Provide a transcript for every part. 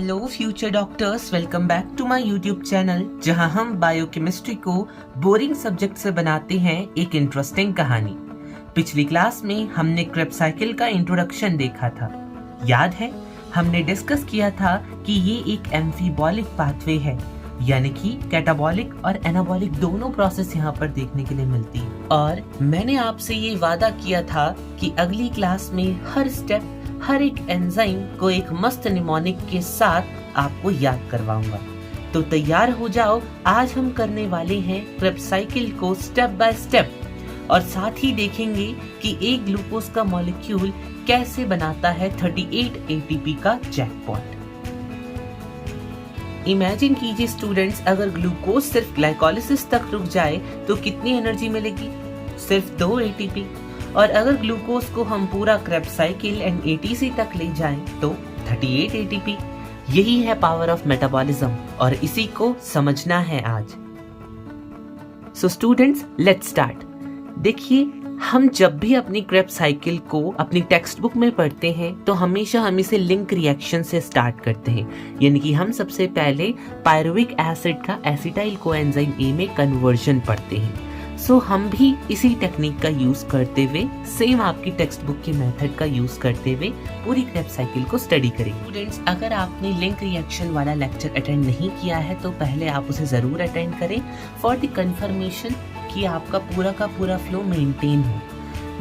Hello future doctors, welcome back to my YouTube channel जहां हम biochemistry को boring subject से बनाते हैं एक इंटरेस्टिंग कहानी। पिछली क्लास में हमने क्रेब्स साइकिल का इंट्रोडक्शन देखा था। याद है, हमने डिस्कस किया था कि ये एक एम्फीबॉलिक पाथवे है, यानी कि कैटाबॉलिक और एनाबॉलिक दोनों प्रोसेस यहाँ पर देखने के लिए मिलती है। और मैंने आपसे ये वादा किया था कि अगली क्लास में हर स्टेप, हर एक एंजाइम को एक मस्त निमोनिक के साथ आपको याद करवाऊंगा। तो तैयार हो जाओ, आज हम करने वाले हैं क्रेब्स साइकिल को स्टेप बाय स्टेप, और साथ ही देखेंगे कि एक ग्लूकोज का मॉलिक्यूल कैसे बनाता है 38 एटीपी का जैकपॉट। इमेजिन कीजिए स्टूडेंट्स, अगर ग्लूकोज सिर्फ ग्लाइकोलिसिस तक रुक जाए तो कितनी एनर्जी मिलेगी? सिर्फ 2 एटीपी। और अगर ग्लूकोज को हम पूरा क्रेब्स साइकिल एंड एटीसी तक ले जाएं तो 38 एटीपी। यही है पावर ऑफ मेटाबॉलिज्म और इसी को समझना है आज। So students, let's start. देखिए, हम जब भी अपनी क्रेब्स साइकिल को अपनी टेक्स्ट बुक में पढ़ते हैं तो हमेशा हम इसे लिंक रिएक्शन से स्टार्ट करते हैं, यानी कि हम सबसे पहले पायरुविक एसिड का एसिटाइल कोएंजाइम ए में कन्वर्जन पढ़ते हैं। सो हम भी इसी टेक्निक का यूज करते हुए, सेम आपकी टेक्स्ट बुक के मेथड का यूज करते हुए पूरी क्रेब्स साइकिल को स्टडी करेंगे। स्टूडेंट्स, अगर आपने लिंक रिएक्शन वाला लेक्चर अटेंड नहीं किया है तो पहले आप उसे जरूर अटेंड करें फॉर द कंफर्मेशन कि आपका पूरा का पूरा फ्लो मेंटेन हो।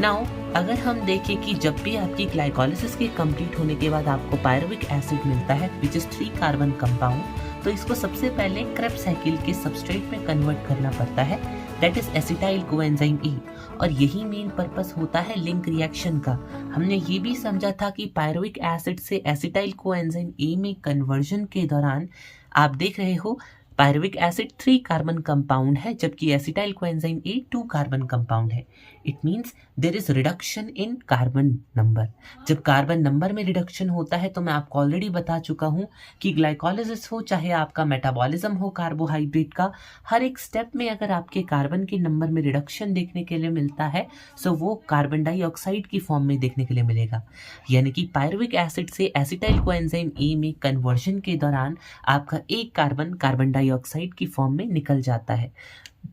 नाउ अगर हम देखें कि जब भी आपकी ग्लाइकोलिसिस के कंप्लीट होने के बाद आपको पायरुविक एसिड मिलता है विच इज 3 कार्बन कंपाउंड, तो इसको सबसे पहले क्रेब्स साइकिल के सबस्ट्रेट में कन्वर्ट करना पड़ता है, दैट इज एसिटाइल कोएंजाइम ए। और यही मेन पर्पस होता है लिंक रिएक्शन का। हमने ये भी समझा था कि पायरुविक एसिड से एसिटाइल कोएंजाइम ए में कन्वर्जन के दौरान आप देख रहे हो पायरुविक एसिड 3 कार्बन कंपाउंड है जबकि acetyl coenzyme A 2 carbon compound है। It means there is reduction in carbon number. जब कार्बन नंबर में रिडक्शन होता है तो मैं आपको ऑलरेडी बता चुका हूं कि ग्लाइकोलिसिस हो चाहे आपका मेटाबॉलिज्म हो कार्बोहाइड्रेट का, हर एक स्टेप में अगर आपके कार्बन के नंबर में रिडक्शन देखने के लिए मिलता है सो वो कार्बन डाइऑक्साइड की फॉर्म में देखने के लिए मिलेगा। यानी कि पायरुविक एसिड से एसिटाइल कोएंजाइम ए में कन्वर्जन के दौरान आपका एक कार्बन कार्बन डाइऑक्साइड की फॉर्म में निकल जाता है।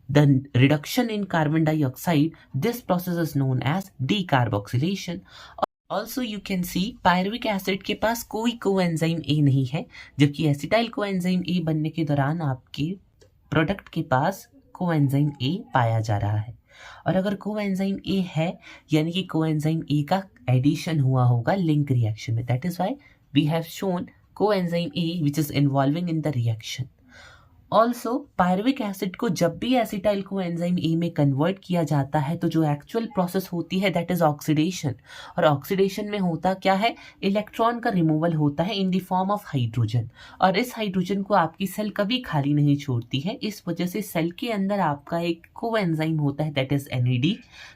The reduction in carbon dioxide, this process is known as decarboxylation. Also you can see pyruvic acid के पास कोई कोएंजाइम ए नहीं है, जबकि एसिटाइल कोएंजाइम ए बनने के दौरान आपके प्रोडक्ट के पास कोएंजाइम ए पाया जा रहा है। और अगर कोएंजाइम ए है यानी कि कोएंजाइम ए का एडिशन हुआ होगा लिंक रिएक्शन में। That is why we have shown coenzyme A which is involving in the reaction. Also pyruvic acid को जब भी एसिटाइल कोएंजाइम ए में कन्वर्ट किया जाता है तो जो एक्चुअल प्रोसेस होती है दैट इज ऑक्सीडेशन। और ऑक्सीडेशन में होता क्या है? इलेक्ट्रॉन का रिमूवल होता है इन द फॉर्म ऑफ हाइड्रोजन। और इस हाइड्रोजन को आपकी सेल कभी खाली नहीं छोड़ती है, इस वजह से सेल के अंदर आपका एक कोएंजाइम होता है दैट इज NAD,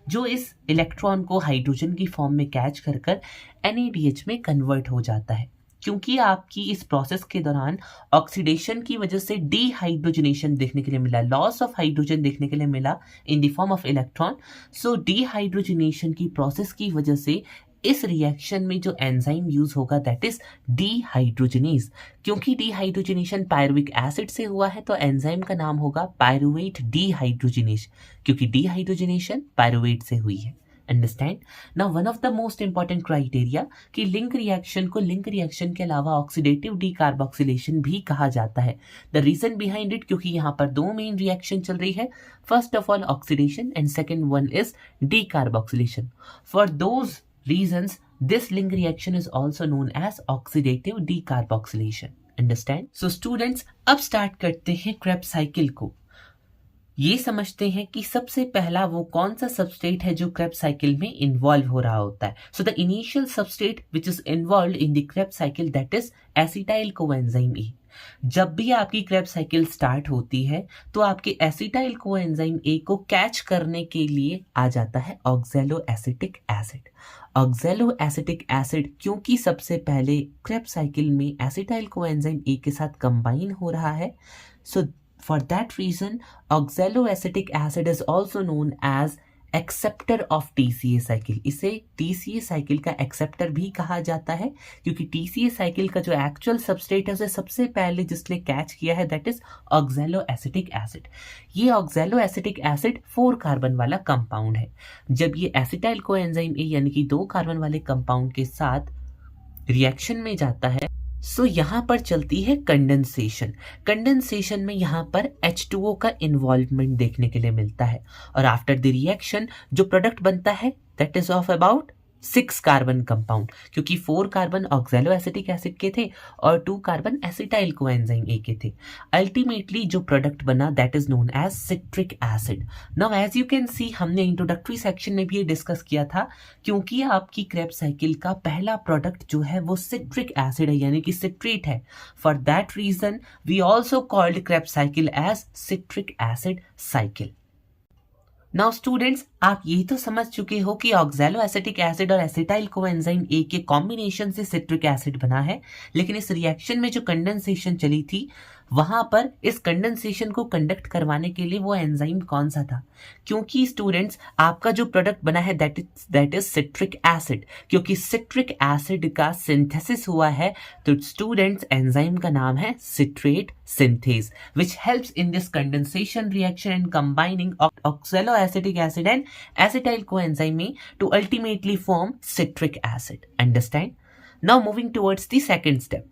जो इस इलेक्ट्रॉन को हाइड्रोजन की फॉर्म में कैच कर NADH में कन्वर्ट हो जाता है। क्योंकि आपकी इस प्रोसेस के दौरान ऑक्सीडेशन की वजह से डीहाइड्रोजनेशन देखने के लिए मिला, लॉस ऑफ हाइड्रोजन देखने के लिए मिला इन the form of electron. So dehydrogenation की प्रोसेस की वजह से इस रिएक्शन में जो एंजाइम यूज होगा दैट इज डीहाइड्रोजनेज। क्योंकि डीहाइड्रोजनेशन पायरुविक एसिड से हुआ है तो एंजाइम का नाम होगा पायरुवेट डीहाइड्रोजनेज, क्योंकि डीहाइड्रोजनेशन पायरुवेट से हुई है। Understand? Now one of the most important criteria कि लिंक रिएक्शन को लिंक रिएक्शन के अलावा ऑक्सीडेटिव डीकार्बोक्सिलेशन भी कहा जाता है। द रीजन बिहाइंड इट, क्योंकि यहाँ पर 2 मेन रिएक्शन चल रही है। First of all oxidation and second one is decarboxylation. For those reasons this link reaction is also known as oxidative decarboxylation. Understand? So students, अब स्टार्ट करते हैं Krebs cycle को। ये समझते हैं कि सबसे पहला वो कौन सा सबस्ट्रेट है जो क्रेब्स साइकिल में इन्वॉल्व हो रहा होता है। So the initial substrate which is involve in the Krebs cycle that is acetyl coenzyme ए। जब भी आपकी क्रेब्स साइकिल स्टार्ट होती है तो आपके एसिटाइल कोएंजाइम ए को कैच करने के लिए आ जाता है oxalo acetic acid. Oxalo acetic acid क्योंकि सबसे पहले क्रेब्स साइकिल में एसिटाइल कोएंजाइम ए के साथ कंबाइन हो रहा है, सो for that reason oxaloacetic acid is also known as acceptor of TCA cycle. इसे टीसीए साइकिल का एक्सेप्टर भी कहा जाता है क्योंकि टीसीए साइकिल का जो एक्चुअल सबस्ट्रेट है उसे सबसे पहले जिसने कैच किया है that is oxaloacetic acid. ये ऑक्सैलो एसिटिक एसिड 4 कार्बन वाला कंपाउंड है। जब ये एसिटाइल कोएंजाइम ए यानी कि 2 कार्बन वाले कंपाउंड के साथ रिएक्शन में जाता है सो यहां पर चलती है कंडेंसेशन। कंडेंसेशन में यहां पर H2O का इन्वॉल्वमेंट देखने के लिए मिलता है और आफ्टर द रिएक्शन जो प्रोडक्ट बनता है that is of about 6 carbon compound, क्योंकि 4 कार्बन ऑक्सैलो एसिटिक एसिड के थे और 2 कार्बन एसिटाइल कोएंजाइम ए के थे। अल्टीमेटली जो प्रोडक्ट बना that is known as citric acid. Now as you can see हमने इंट्रोडक्टरी सेक्शन में भी ये डिस्कस किया था, क्योंकि आपकी क्रेब्स साइकिल का पहला प्रोडक्ट जो है वो सिट्रिक एसिड है यानी कि सिट्रेट है। For that reason we also called Krebs cycle as citric acid cycle. Now students, आप यही तो समझ चुके हो कि ऑक्सैलो एसिटिक एसिड और एसिटाइल कोएंजाइम ए के कॉम्बिनेशन से सिट्रिक एसिड बना है, लेकिन इस रिएक्शन में जो कंडेंसेशन चली थी वहां पर इस कंडेंसेशन को कंडक्ट करवाने के लिए वो एंजाइम कौन सा था? क्योंकि स्टूडेंट्स आपका जो प्रोडक्ट बना है दैट इज सिट्रिक एसिड। क्योंकि सिट्रिक एसिड का सिंथेसिस हुआ है तो स्टूडेंट्स एंजाइम का नाम है citrate synthase which helps in this condensation reaction and combining oxaloacetic acid and acetyl coenzyme A to ultimately form citric acid. Understand? Now moving towards the second step.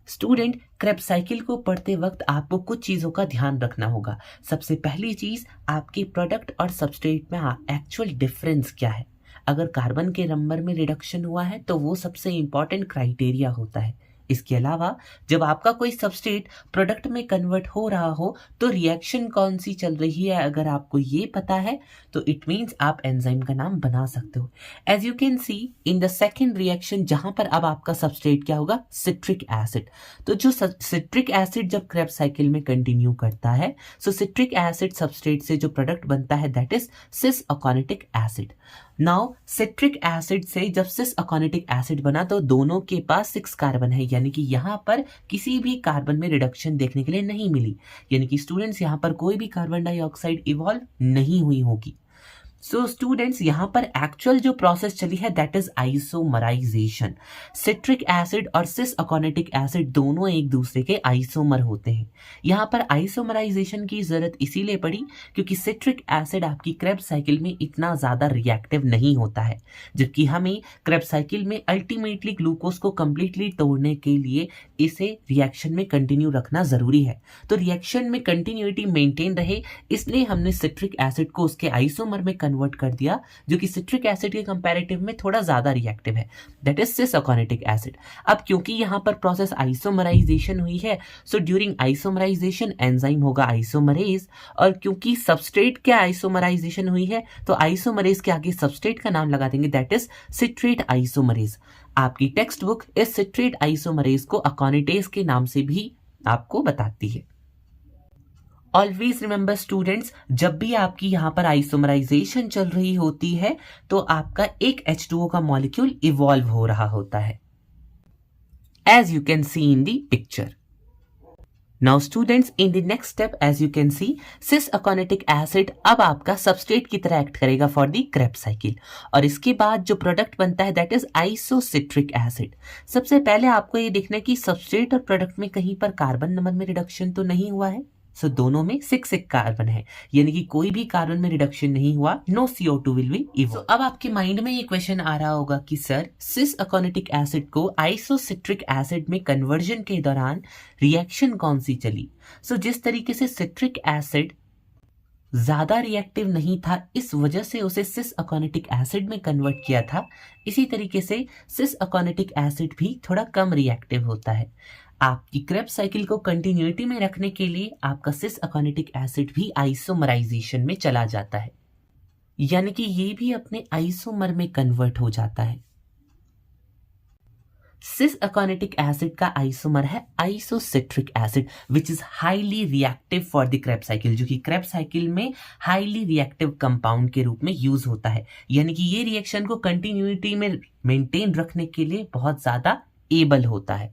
Student, Krebs cycle को पढ़ते वक्त आपको कुछ चीज़ों का ध्यान रखना होगा। सबसे पहली चीज़, आपके प्रोडक्ट और सबस्ट्रेट में एक्चुअल डिफरेंस क्या है। अगर कार्बन के नंबर में रिडक्शन हुआ है तो वो सबसे इंपॉर्टेंट क्राइटेरिया होता है। इसके अलावा जब आपका कोई सबस्ट्रेट प्रोडक्ट में कन्वर्ट हो रहा हो तो रिएक्शन कौन सी चल रही है, अगर आपको ये पता है तो इट मीन्स आप एंजाइम का नाम बना सकते हो। As you can see in the second reaction जहां पर अब आपका सबस्ट्रेट क्या होगा, सिट्रिक एसिड। तो जो सिट्रिक एसिड जब क्रेब्स साइकिल में कंटिन्यू करता है सो सिट्रिक एसिड सबस्ट्रेट से जो प्रोडक्ट बनता है that is cis aconitic acid. Now citric acid से जब सिस अकोनिटिक एसिड बना तो दोनों के पास 6 कार्बन है, यानी कि यहाँ पर किसी भी कार्बन में रिडक्शन देखने के लिए नहीं मिली, यानी कि स्टूडेंट्स यहाँ पर कोई भी कार्बन डाइऑक्साइड इवॉल्व नहीं हुई होगी। सो स्टूडेंट्स यहाँ पर एक्चुअल जो प्रोसेस चली है that is isomerisation. Citric acid और सिस अकोनिटिक एसिड दोनों एक दूसरे के आइसोमर होते हैं। यहाँ पर आइसोमराइजेशन की जरूरत इसीलिए पड़ी क्योंकि सिट्रिक एसिड आपकी क्रेब्स साइकिल में इतना ज्यादा रिएक्टिव नहीं होता है, जबकि हमें क्रेब्स साइकिल में अल्टीमेटली ग्लूकोज को कंप्लीटली तोड़ने के लिए इसे रिएक्शन में कंटिन्यू रखना जरूरी है। तो रिएक्शन में कंटिन्यूटी मेंटेन रहे इसलिए हमने सिट्रिक एसिड को उसके आइसोमर में कन्वर्ट कर दिया, जो कि सिट्रिक एसिड के कंपैरेटिव में थोड़ा ज्यादा रिएक्टिव है, that is cis aconitic acid. अब क्योंकि यहां पर प्रोसेस आइसोमराइजेशन हुई है सो ड्यूरिंग आइसोमराइजेशन एंजाइम होगा आइसोमरेज, और क्योंकि सबस्ट्रेट के आइसोमराइजेशन हुई है तो आइसोमरेज के आगे सबस्ट्रेट का नाम लगा देंगे दैट इज सिट्रेट आइसोमरेज। आपकी टेक्स्ट बुक इस सिट्रेट आइसोमरेज को अकोनिटेज के नाम से भी आपको बताती है। ऑलवेज रिमेंबर स्टूडेंट्स, जब भी आपकी यहाँ पर आइसोमराइजेशन चल रही होती है तो आपका एक H2O का मॉलिक्यूल इवॉल्व हो रहा होता है, as you can see in the picture. Now students, in the next step as you can see cis aconitic acid अब आपका सबस्ट्रेट की तरह एक्ट करेगा फॉर दी क्रेब्स साइकिल, और इसके बाद जो प्रोडक्ट बनता है दैट इज आइसोसिट्रिक एसिड। सबसे पहले आपको ये देखना है कि सबस्ट्रेट और प्रोडक्ट में कहीं पर कार्बन नंबर में रिडक्शन तो नहीं हुआ है। सो दोनों में 6 कार्बन है, यानी कि कोई भी कार्बन में रिडक्शन नहीं हुआ, no CO2 will be evolve. अब आपके माइंड में ये क्वेश्चन आ रहा होगा कि सर सिस अकोनिटिक एसिड को आइसोसिट्रिक एसिड में कन्वर्जन के दौरान रिएक्शन कौन सी चली। सो जिस तरीके से सिट्रिक एसिड ज्यादा रिएक्टिव नहीं था इस वजह से उसे सिस अकोनिटिक एसिड में कन्वर्ट किया था, इसी तरीके से सिस अकोनिटिक एसिड भी थोड़ा कम रिएक्टिव होता है। आपकी क्रेब्स साइकिल को कंटिन्यूटी में रखने के लिए आपका सिस अकोनिटिक एसिड भी आइसोमराइजेशन में चला जाता है, यानी कि ये भी अपने आइसोमर में कन्वर्ट हो जाता है। सिस अकोनिटिक एसिड का आइसोमर है isocitric acid which is highly reactive for the Krebs cycle, जो कि क्रेब्स साइकिल में हाईली रिएक्टिव कंपाउंड के रूप में यूज होता है, यानी कि ये रिएक्शन को कंटिन्यूटी में मेंटेन रखने के लिए बहुत ज्यादा एबल होता है।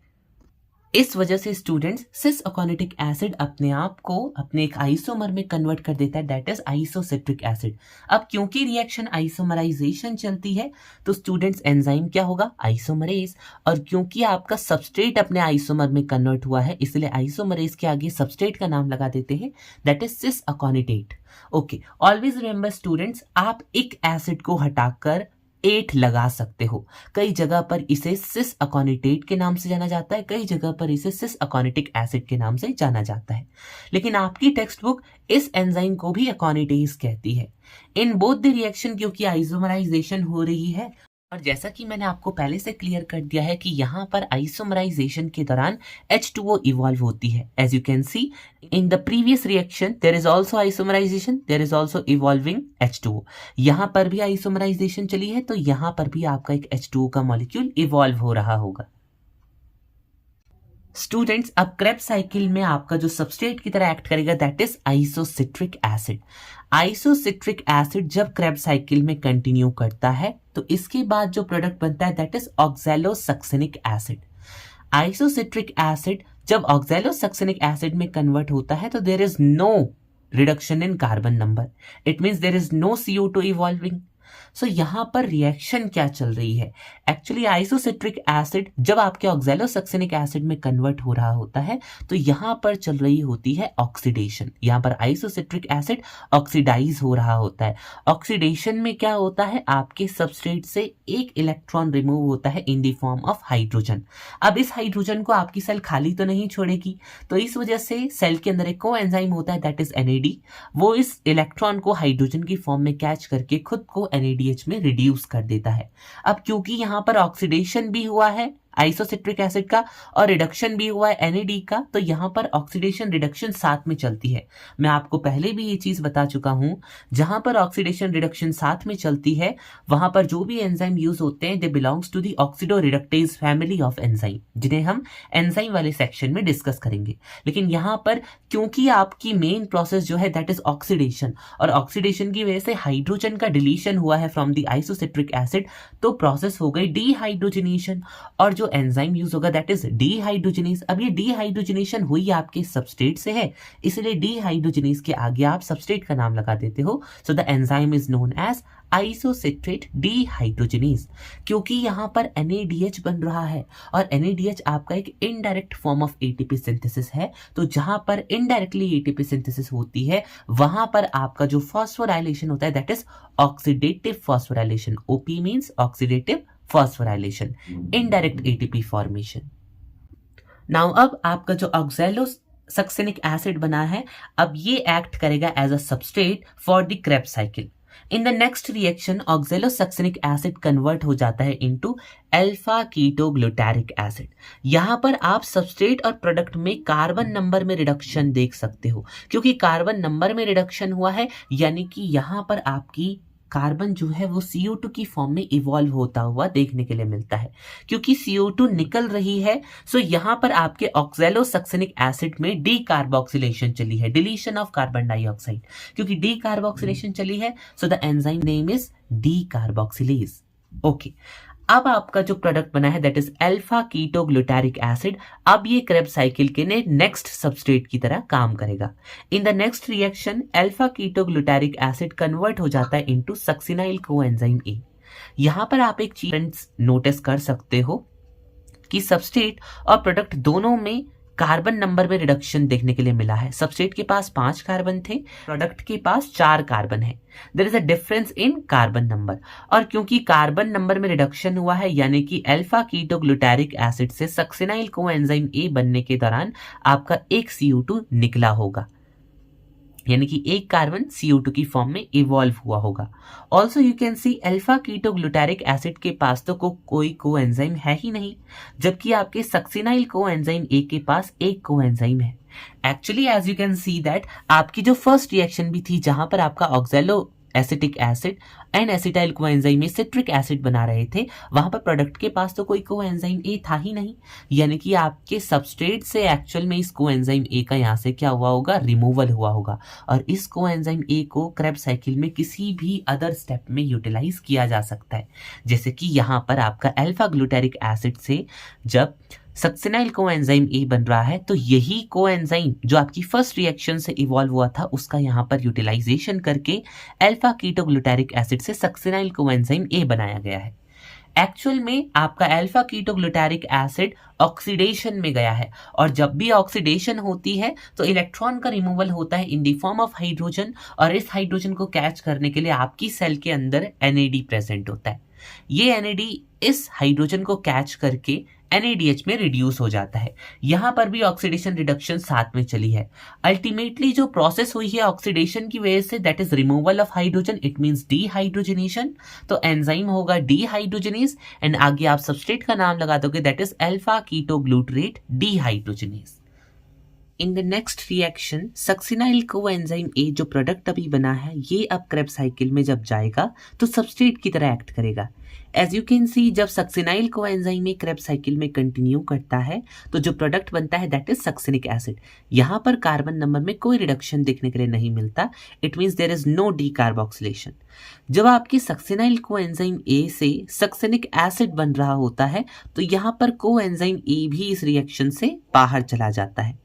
इस वजह से स्टूडेंट्स सिस अकोनिटिक एसिड अपने आप को अपने एक आइसोमर में कन्वर्ट कर देता है, दैट इज आइसोसिट्रिक एसिड। अब क्योंकि रिएक्शन आइसोमराइजेशन चलती है तो स्टूडेंट्स एंजाइम क्या होगा, आइसोमरेज। और क्योंकि आपका सबस्ट्रेट अपने आइसोमर में कन्वर्ट हुआ है इसलिए आइसोमरेज के आगे सबस्ट्रेट का नाम लगा देते हैं, that is cis aconitate. Okay, always remember students, आप एक एसिड को हटाकर 8 लगा सकते हो। कई जगह पर इसे सिस अकोनिटेट के नाम से जाना जाता है, कई जगह पर इसे सिस अकोनिटिक एसिड के नाम से जाना जाता है, लेकिन आपकी टेक्स्ट बुक इस एंजाइम को भी अकोनिटेज कहती है। इन बोथ द रिएक्शन क्योंकि आइसोमराइजेशन हो रही है, और जैसा कि मैंने आपको पहले से क्लियर कर दिया है कि यहाँ पर आइसोमराइजेशन के दौरान H2O इवॉल्व होती है। As you can see in the previous reaction there is also isomerisation, there is also evolving H2O। यहाँ पर भी आइसोमराइजेशन चली है तो यहाँ पर भी आपका एक H2O का मॉलिक्यूल इवॉल्व हो रहा होगा। स्टूडेंट्स, अब क्रेब्स साइकिल में आपका जो सबस्ट्रेट की तरह एक्ट करेगा that is isocitric acid. Isocitric acid जब क्रेब्स साइकिल में कंटिन्यू करता है तो इसके बाद जो प्रोडक्ट बनता है that is oxalosuccinic acid. Isocitric acid जब ऑक्सैलोसक्सिनिक एसिड में कन्वर्ट होता है तो there is no reduction in carbon number, it means there is no CO2 evolving. So यहाँ पर रिएक्शन क्या चल रही है, एक्चुअली आइसोसिट्रिक एसिड जब आपके ऑक्सैलोसक्सिनिक एसिड में कन्वर्ट हो रहा होता है तो यहाँ पर चल रही होती है ऑक्सीडेशन। यहाँ पर आइसोसिट्रिक एसिड ऑक्सीडाइज हो रहा होता है। ऑक्सीडेशन में क्या होता है, आपके सबस्ट्रेट से एक इलेक्ट्रॉन रिमूव होता है इन द फॉर्म ऑफ हाइड्रोजन। अब इस हाइड्रोजन को आपकी सेल खाली तो नहीं छोड़ेगी, तो इस वजह से सेल के अंदर एक कोएंजाइम होता है दैट इज NAD। वो इस इलेक्ट्रॉन को हाइड्रोजन की फॉर्म में कैच करके खुद को NADH में रिड्यूस कर देता है। अब क्योंकि यहाँ पर ऑक्सीडेशन भी हुआ है आइसोसिट्रिक एसिड का और रिडक्शन भी हुआ है NAD का, तो यहाँ पर ऑक्सीडेशन रिडक्शन साथ में चलती है। मैं आपको पहले भी ये चीज बता चुका हूं, जहां पर ऑक्सीडेशन रिडक्शन साथ में चलती है वहां पर जो भी एंजाइम यूज होते हैं they belongs to the oxidoreductase family of enzyme, जिन्हें हम एंजाइम वाले सेक्शन में डिस्कस करेंगे। लेकिन यहाँ पर क्योंकि आपकी मेन प्रोसेस जो है दैट इज ऑक्सीडेशन, और ऑक्सीडेशन की वजह से हाइड्रोजन का डिलीशन हुआ है फ्रॉम द आइसोसिट्रिक एसिड, तो प्रोसेस हो गई डीहाइड्रोजनेशन, और जो एंजाइम यूज होगा दैट इज डीहाइड्रोजनेज। अब ये डीहाइड्रोजनेशन हुई आपके सबस्ट्रेट से है, इसलिए डीहाइड्रोजनेज के आगे आप सबस्ट्रेट का नाम लगा देते हो। So the enzyme is known as isocitrate dehydrogenase. क्योंकि यहां पर NADH बन रहा है और NADH आपका एक indirect form of ATP synthesis है, तो जहां पर इनडायरेक्टली ATP सिंथेसिस होती है वहां पर आपका जो फॉस्फोराइलेशन होता है that is oxidative phosphorylation. OP means oxidative phosphorylation, indirect ATP formation. Now अब आपका जो ऑक्सैलोसक्सिनिक एसिड बना है अब ये एक्ट करेगा as a substrate for the Krebs cycle. In the next reaction oxalosuccinic acid convert हो जाता है इनटू अल्फा कीटोग्लूटारिक एसिड। यहां पर आप सबस्ट्रेट और प्रोडक्ट में कार्बन नंबर में रिडक्शन देख सकते हो, क्योंकि कार्बन नंबर में रिडक्शन हुआ है यानी कि यहां पर आपकी कार्बन जो है वो CO2 की फॉर्म में इवॉल्व होता हुआ देखने के लिए मिलता है। क्योंकि CO2 निकल रही है सो यहां पर आपके ऑक्सैलोसक्सिनिक एसिड में डीकार्बोक्सिलेशन चली है, डिलीशन ऑफ कार्बन डाइऑक्साइड। क्योंकि डीकार्बोक्सिलेशन चली है सो the enzyme name is decarboxylase. Okay, अब आपका जो प्रोडक्ट बना है that is alpha ketoglutaric acid. अब ये क्रेब्स साइकिल के ने नेक्स्ट सबस्ट्रेट की तरह काम करेगा। इन the next reaction alpha ketoglutaric acid convert हो जाता है इनटू सक्सिनाइल कोएंजाइम A। यहां पर आप एक चीज नोटिस कर सकते हो कि सबस्ट्रेट और प्रोडक्ट दोनों में कार्बन नंबर में रिडक्शन देखने के लिए मिला है। सबस्ट्रेट के पास 5 कार्बन थे, प्रोडक्ट के पास 4 कार्बन है। There is a difference in carbon number, और क्योंकि कार्बन नंबर में रिडक्शन हुआ है यानी कि अल्फा कीटोग्लूटारिक एसिड से सक्सिनाइल कोएंजाइम A बनने के दौरान आपका एक CO2 निकला होगा, यानी कि एक कार्बन CO2 की फॉर्म में इवॉल्व हुआ होगा। Also you can see alpha ketoglutaric acid के पास तो कोई कोएंजाइम है ही नहीं, जबकि आपके सक्सिनाइल कोएंजाइम A के पास एक कोएंजाइम है। Actually as you can see that आपकी जो फर्स्ट रिएक्शन भी थी जहां पर आपका oxaloacetic acid and acetyl coenzyme में सिट्रिक एसिड बना रहे थे, वहां पर प्रोडक्ट के पास तो कोई कोएंजाइम A था ही नहीं, यानी कि आपके सबस्ट्रेट से एक्चुअल में इस कोएंजाइम A का यहां से क्या हुआ होगा, रिमूवल हुआ होगा। और इस कोएंजाइम A को क्रेब्स साइकिल में किसी भी अदर स्टेप में यूटिलाइज किया जा सकता है, जैसे कि यहां पर आपका अल्फा ग्लूटारिक एसिड से जब सक्सिनाइल कोएंजाइम ए बन रहा है, तो यही कोएंजाइम जो आपकी फर्स्ट रिएक्शन से इवॉल्व हुआ था उसका यहाँ पर यूटिलाइजेशन करके अल्फा कीटोग्लूटारिक एसिड से सक्सिनाइल कोएंजाइम ए बनाया गया है। एक्चुअल में आपका अल्फा कीटोग्लूटारिक एसिड ऑक्सीडेशन में गया है, और जब भी ऑक्सीडेशन होती है तो इलेक्ट्रॉन का रिमूवल होता है इन द फॉर्म ऑफ हाइड्रोजन, और इस हाइड्रोजन को कैच करने के लिए आपकी सेल के अंदर NAD प्रेजेंट होता है। ये NAD इस हाइड्रोजन को कैच करके NADH में रिड्यूस हो जाता है। यहाँ पर भी ऑक्सीडेशन रिडक्शन साथ में चली है। अल्टीमेटली जो प्रोसेस हुई है ऑक्सीडेशन की वजह से, that is removal of hydrogen, it means dehydrogenation. तो एंजाइम होगा डीहाइड्रोजनेज, एंड आगे आप सबस्ट्रेट का नाम लगा दोगे, that is alpha ketoglutarate dehydrogenase. In the next reaction succinyl coenzyme A जो प्रोडक्ट अभी बना है, ये अब क्रेब्स साइकिल में जब जाएगा तो सबस्ट्रेट की तरह एक्ट करेगा। एज यू कैन सी, जब succinyl coenzyme A Krebs cycle में कंटिन्यू करता है तो जो प्रोडक्ट बनता है दैट इज सक्सिनिक एसिड। यहाँ पर कार्बन नंबर में कोई रिडक्शन देखने के लिए नहीं मिलता, it means there is no decarboxylation. जब आपकी सक्सिनाइल कोएंजाइम ए से सक्सिनिक एसिड बन रहा होता है तो यहाँ पर कोएंजाइम ए भी इस रिएक्शन से बाहर चला जाता है।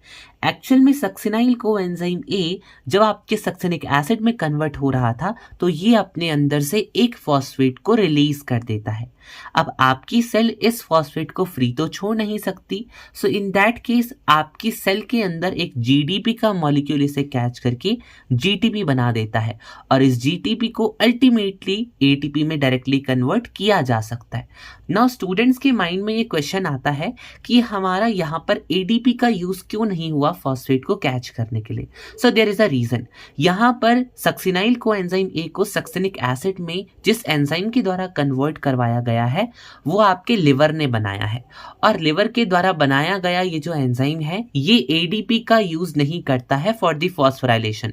एक्चुअल में सक्सिनाइल कोएंजाइम ए जब आपके सक्सिनिक एसिड में कन्वर्ट हो रहा था तो ये अपने अंदर से एक फॉस्फेट को रिलीज कर देता है। अब आपकी सेल इस फॉस्फेट को फ्री तो छोड़ नहीं सकती, सो इन दैट केस आपकी सेल के अंदर एक GDP का मॉलिक्यूल इसे कैच करके GTP बना देता है, और इस GTP को अल्टीमेटली ATP में डायरेक्टली कन्वर्ट किया जा सकता है। नाउ स्टूडेंट्स के माइंड में ये क्वेश्चन आता है कि हमारा यहाँ पर ADP का यूज क्यों नहीं हुआ फॉस्फेट को कैच करने के लिए। So there is a reason. यहाँ पर सक्सिनाइल कोएंजाइम ए को सक्सिनिक एसिड में जिस एंजाइम के द्वारा कन्वर्ट करवाया गया है वो आपके लिवर ने बनाया है, और लिवर के द्वारा बनाया गया ये जो एंजाइम है ये ADP का यूज नहीं करता है for the phosphorylation,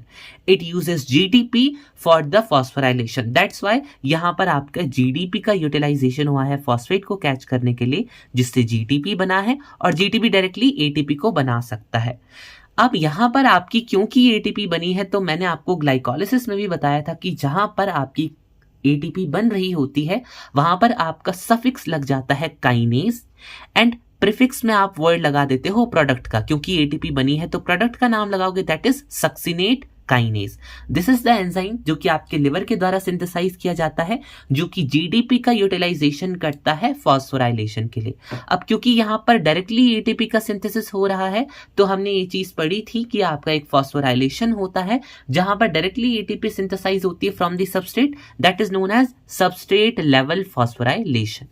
it uses GTP for the phosphorylation. That's why यहाँ पर आपका GDP का यूटिलाइजेशन हुआ है फॉस्फेट को कैच करने के लिए, जिससे GTP बना है, और GTP डायरेक्टली ATP को बना सकता है। अब यहाँ पर आपकी क्योंकि ATP बनी है, तो मैंने आपको ग्लाइकोलिसिस में भी बताया था कि जहां पर आपकी ATP बन रही होती है वहां पर आपका सफिक्स लग जाता है काइनेज, एंड प्रीफिक्स में आप वर्ड लगा देते हो प्रोडक्ट का, क्योंकि ATP बनी है तो प्रोडक्ट का नाम लगाओगे, that is succinate kinase. This is the enzyme जो कि आपके लिवर के द्वारा सिंथेसाइज किया जाता है, जो कि GDP का यूटिलाइजेशन करता है फॉस्फोराइलेशन के लिए। अब क्योंकि यहाँ पर डायरेक्टली ATP का सिंथेसिस हो रहा है तो हमने ये चीज पढ़ी थी कि आपका एक फॉस्फोराइलेशन होता है जहां पर डायरेक्टली ATP सिंथेसाइज होती है from the substrate, that is known as substrate level phosphorylation.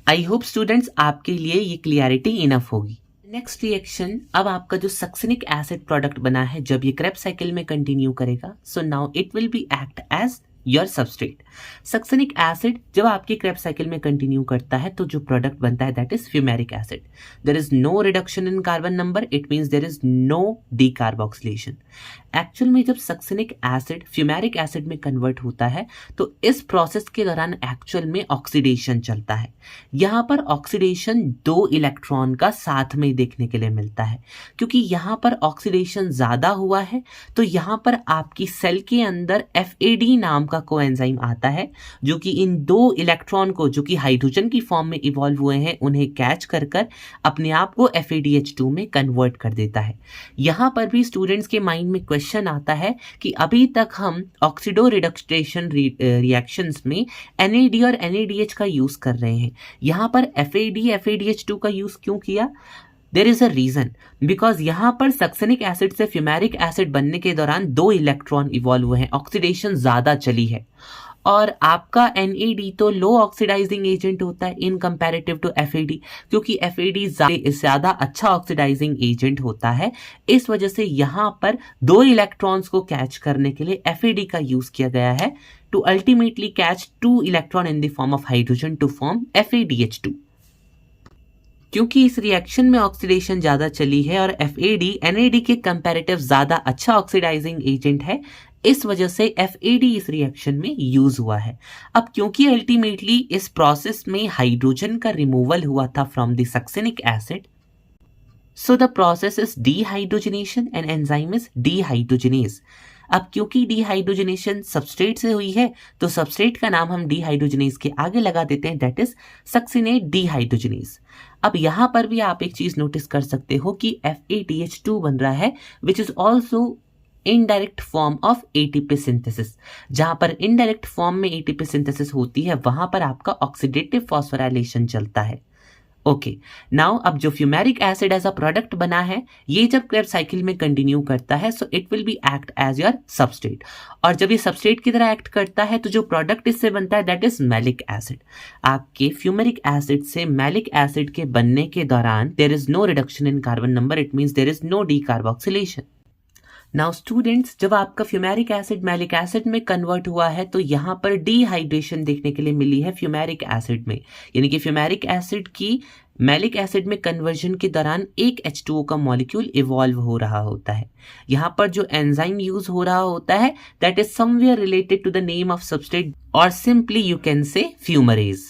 I hope students आपके लिए ये क्लियरिटी इनफ होगी। नेक्स्ट रिएक्शन, अब आपका जो सक्सिनिक एसिड प्रोडक्ट बना है जब ये क्रेब्स साइकिल में कंटिन्यू करेगा, so now it will be act as your substrate. Succinic acid जब आपके क्रेब्स साइकिल में कंटिन्यू करता है तो जो प्रोडक्ट बनता है that is fumaric acid. There is no reduction in carbon number, it means there is no decarboxylation. Actual में जब सक्सिनिक एसिड फ्यूमेरिक एसिड में कन्वर्ट होता है तो इस प्रोसेस के दौरान एक्चुअल में ऑक्सीडेशन चलता है। यहाँ पर ऑक्सीडेशन 2 इलेक्ट्रॉन का साथ में देखने के लिए मिलता है। क्योंकि यहाँ पर ऑक्सीडेशन ज्यादा हुआ है तो यहाँ पर आपकी सेल के अंदर FAD नाम का कोएंजाइम आता है जो कि इन 2 इलेक्ट्रॉन को जो कि हाइड्रोजन की फॉर्म में इवॉल्व हुए हैं उन्हें कैच कर कर अपने आप को FADH2 में कन्वर्ट कर देता है। यहाँ पर भी स्टूडेंट्स के माइंड में क्वेश्चन आता है कि अभी तक हम ऑक्सीडो रिडक्टेशन रिएक्शंस में NAD और NADH का यूज कर रहे हैं, यहाँ पर FADH2 का यूज क्यों किया? There is a reason, because यहाँ पर सक्सिनिक एसिड से फ्यूमेरिक एसिड बनने के दौरान 2 इलेक्ट्रॉन इवॉल्व हुए हैं, ऑक्सीडेशन ज्यादा चली है, और आपका NAD तो लो ऑक्सीडाइजिंग एजेंट होता है इन कंपैरेटिव टू FAD, क्योंकि FAD ज्यादा अच्छा ऑक्सीडाइजिंग एजेंट होता है। इस वजह से यहाँ पर 2 इलेक्ट्रॉन्स को कैच करने के लिए FAD का यूज किया गया है to ultimately catch 2 electron in the form of hydrogen to form FADH2। क्योंकि इस रिएक्शन में ऑक्सीडेशन ज्यादा चली है और FAD NAD के कंपैरेटिव ज्यादा अच्छा ऑक्सीडाइजिंग एजेंट है, इस वजह से FAD इस रिएक्शन में यूज हुआ है। अब क्योंकि अल्टीमेटली इस प्रोसेस में हाइड्रोजन का रिमूवल हुआ था from the succinic acid, so the process is dehydrogenation and enzyme is dehydrogenase. अब क्योंकि डिहाइड्रोजनेशन सबस्ट्रेट से हुई है तो सबस्ट्रेट का नाम हम डिहाइड्रोजनेज के आगे लगा देते हैं, दैट इज सक्सिनेट डिहाइड्रोजनेज। अब यहां पर भी आप एक चीज नोटिस कर सकते हो कि FADH2 बन रहा है which is also indirect form of ATP synthesis. जहां पर इनडायरेक्ट फॉर्म में एटीपी सिंथेसिस होती है वहां पर आपका ऑक्सीडेटिव फॉस्फोराइलेशन चलता है। ओके, नाउ अब जो fumaric acid as a product बना है ये जब क्रेब्स साइकिल में कंटिन्यू करता है so it will be act as your substrate, और जब ये सबस्ट्रेट की तरह एक्ट करता है तो जो प्रोडक्ट इससे बनता है दैट इज मैलिक एसिड। आपके फ्यूमेरिक एसिड से मैलिक एसिड के बनने के दौरान there is no reduction in carbon number, it means there is no decarboxylation. Now students, जब आपका फ्यूमेरिक एसिड मैलिक एसिड में कन्वर्ट हुआ है तो यहां पर डिहाइड्रेशन देखने के लिए मिली है फ्यूमेरिक एसिड में, यानी कि फ्यूमेरिक एसिड की मैलिक एसिड में कन्वर्जन के दौरान एक H2O का मॉलिक्यूल इवॉल्व हो रहा होता है। यहां पर जो एंजाइम यूज हो रहा होता है that is somewhere related to the name of substrate और simply you can say fumarase.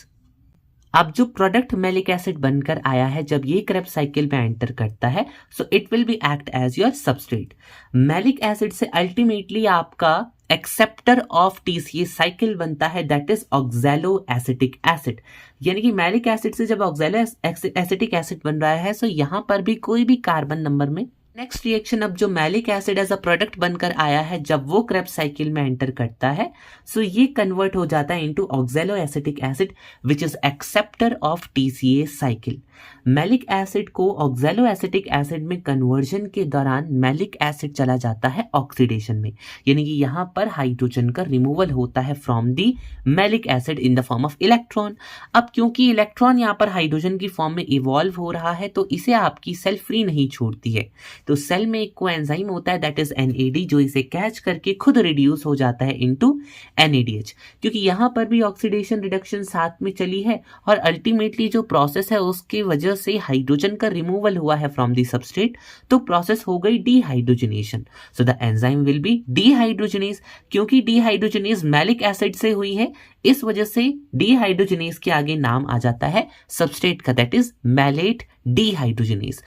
अब जो प्रोडक्ट मैलिक एसिड बनकर आया है जब ये क्रेब्स साइकिल में एंटर करता है so it will be act as your substrate. Malic acid से अल्टीमेटली आपका एक्सेप्टर ऑफ TCA साइकिल बनता है that is oxaloacetic acid, यानी कि मैलिक एसिड से जब ऑक्सैलो एसिटिक एसिड बन रहा है सो यहां पर भी कोई भी कार्बन नंबर में नेक्स्ट रिएक्शन अब जो malic acid as a product बनकर आया है जब वो क्रेब्स साइकिल में एंटर करता है सो ये कन्वर्ट हो जाता है into oxalo acetic acid which is acceptor of TCA cycle. Malic acid को ऑक्सैलो एसिटिक एसिड में कन्वर्जन के दौरान मैलिक एसिड चला जाता है ऑक्सीडेशन में, यानी कि यहां पर हाइड्रोजन का रिमूवल होता है from the malic acid in the form of electron. अब क्योंकि इलेक्ट्रॉन यहां पर हाइड्रोजन की फॉर्म में इवॉल्व हो रहा है तो इसे आपकी सेल फ्री नहीं छोड़ती है, तो सेल में एक कोएंजाइम होता है दैट इज NAD जो इसे कैच करके खुद रिड्यूस हो जाता है इनटू NADH। क्योंकि यहां पर भी ऑक्सीडेशन रिडक्शन साथ में चली है और अल्टीमेटली जो प्रोसेस है उसके वजह से हाइड्रोजन का रिमूवल हुआ है फ्रॉम द सबस्ट्रेट, तो प्रोसेस हो गई dehydrogenation. So the enzyme will be dehydrogenase. क्योंकि डिहाइड्रोजनेज मैलिक एसिड से हुई है इस वजह से डिहाइड्रोजनेज के आगे नाम आ जाता है सबस्ट्रेट का दैट इज मैलेट डिहाइड्रोजनेज।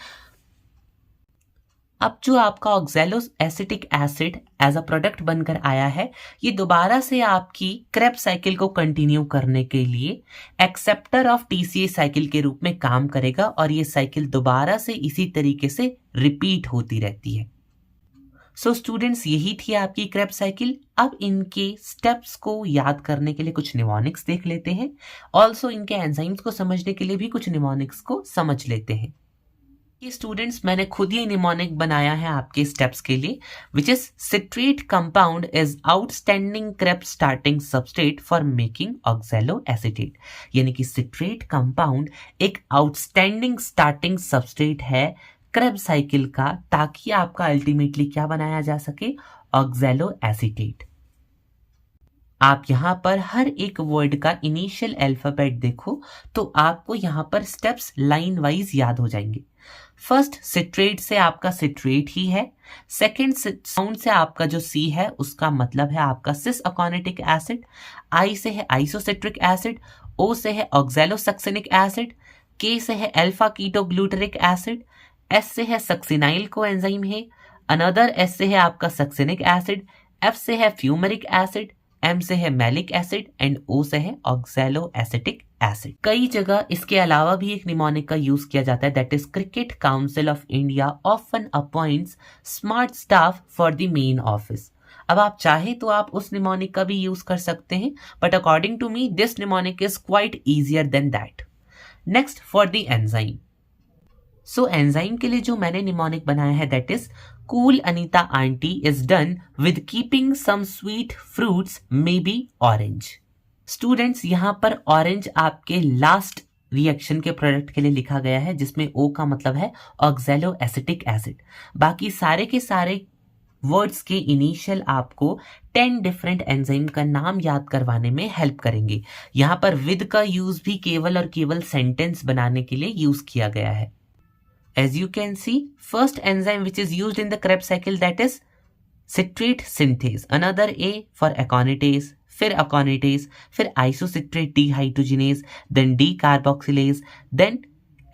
अब जो आपका oxaloacetic acid as a product बनकर आया है ये दोबारा से आपकी क्रेब्स साइकिल को कंटिन्यू करने के लिए एक्सेप्टर ऑफ TCA साइकिल के रूप में काम करेगा और ये साइकिल दोबारा से इसी तरीके से रिपीट होती रहती है। सो स्टूडेंट्स, यही थी आपकी क्रेब्स साइकिल। अब इनके स्टेप्स को याद करने के लिए कुछ निमोनिक्स देख लेते हैं, ऑल्सो इनके एंजाइम्स को समझने के लिए भी कुछ निमोनिक्स को समझ लेते हैं। ये स्टूडेंट्स मैंने खुद ही निमोनिक बनाया है आपके स्टेप्स के लिए, which is citrate compound is outstanding Krebs starting substrate for making oxalo acetate, यानी कि सिट्रेट कंपाउंड एक आउटस्टैंडिंग स्टार्टिंग सबस्ट्रेट है क्रेब्स साइकिल का, ताकि आपका अल्टीमेटली क्या बनाया जा सके, ऑक्सैलो एसिटेट। आप यहां पर हर एक वर्ड का इनिशियल अल्फाबेट देखो तो आपको यहां पर स्टेप्स लाइन वाइज याद हो जाएंगे। फर्स्ट सिट्रेट से आपका सिट्रेट ही है, सेकंड साउंड से आपका जो C है उसका मतलब है आपका सिस अकोनिटिक एसिड, I से है आइसोसिट्रिक एसिड, O से है ऑक्सैलोसक्सिनिक एसिड, K से है अल्फा कीटोग्लूटरिक एसिड, S से है सक्सिनाइल कोएंजाइम है, अनदर S से है आपका सक्सिनिक एसिड, F से है फ्यूमरिक एसिड, M से है मैलिक एसिड एंड O से है ऑक्सैलो एसिटिक एसिड। कई जगह इसके अलावा भी एक निमोनिक का यूज किया जाता है that is cricket council of India often appoints smart staff for the main office. अब आप चाहे तो आप उस निमोनिक का भी यूज कर सकते हैं, but according to me this mnemonic is quite easier than that. Next for the enzyme. So enzyme के लिए जो मैंने निमोनिक बनाया है that is cool Anita aunty is done with keeping some sweet fruits may be orange. Students, यहां पर orange आपके last reaction के प्रोडक्ट के लिए लिखा गया है जिसमें O का मतलब है ऑक्सैलो एसिटिक एसिड। बाकी सारे के सारे वर्ड्स के इनिशियल आपको 10 डिफरेंट एंजाइम का नाम याद करवाने में हेल्प करेंगे। यहां पर विद का यूज भी केवल और केवल सेंटेंस बनाने के लिए यूज किया गया है। As you can see, first enzyme which is used in the Krebs cycle that is citrate synthase, another A for aconitase, फिर aconitase, फिर isocitrate dehydrogenase, then decarboxylase, then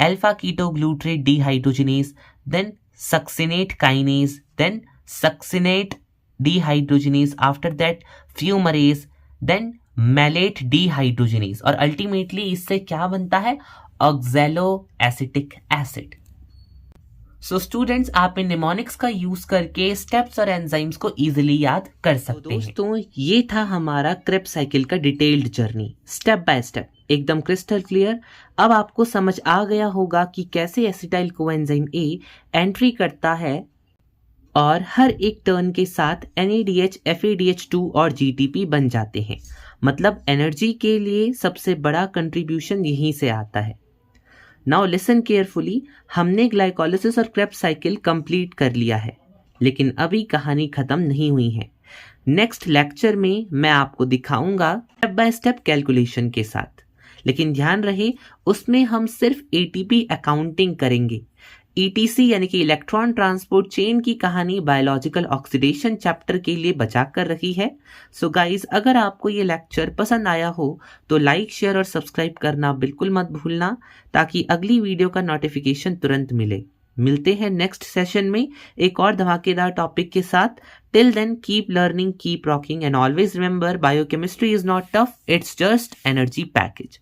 alpha ketoglutarate dehydrogenase, then succinate kinase, then succinate dehydrogenase, after that fumarase, then malate dehydrogenase, और ultimately इससे क्या बनता है? Oxaloacetic acid. So students, आप इन mnemonics का use करके स्टेप्स और एंजाइम्स को इजीली याद कर सकते हैं। दोस्तों, ये था हमारा क्रेब्स साइकिल का detailed journey, step by step, एकदम क्रिस्टल क्लियर। अब आपको समझ आ गया होगा कि कैसे एसिटाइल कोएंजाइम ए एंट्री करता है और हर एक टर्न के साथ NADH, FADH2 और GTP बन जाते हैं। मतलब एनर्जी के लिए सबसे बड़ा कंट्रीब्यूशन यहीं से आता है। नाउ लिसन केयरफुली, हमने ग्लाइकोलिसिस और क्रेब्स साइकिल कंप्लीट कर लिया है, लेकिन अभी कहानी खत्म नहीं हुई है। नेक्स्ट लेक्चर में मैं आपको दिखाऊंगा स्टेप बाय स्टेप कैलकुलेशन के साथ, लेकिन ध्यान रहे उसमें हम सिर्फ ATP अकाउंटिंग करेंगे। ETC यानी कि इलेक्ट्रॉन ट्रांसपोर्ट चेन की कहानी बायोलॉजिकल ऑक्सीडेशन चैप्टर के लिए बचा कर रखी है। सो गाइज, अगर आपको ये लेक्चर पसंद आया हो तो लाइक, शेयर और सब्सक्राइब करना बिल्कुल मत भूलना, ताकि अगली वीडियो का नोटिफिकेशन तुरंत मिले। मिलते हैं नेक्स्ट सेशन में एक और धमाकेदार टॉपिक के साथ। Till then, keep learning, keep rocking and always remember, biochemistry is not tough, it's just energy package.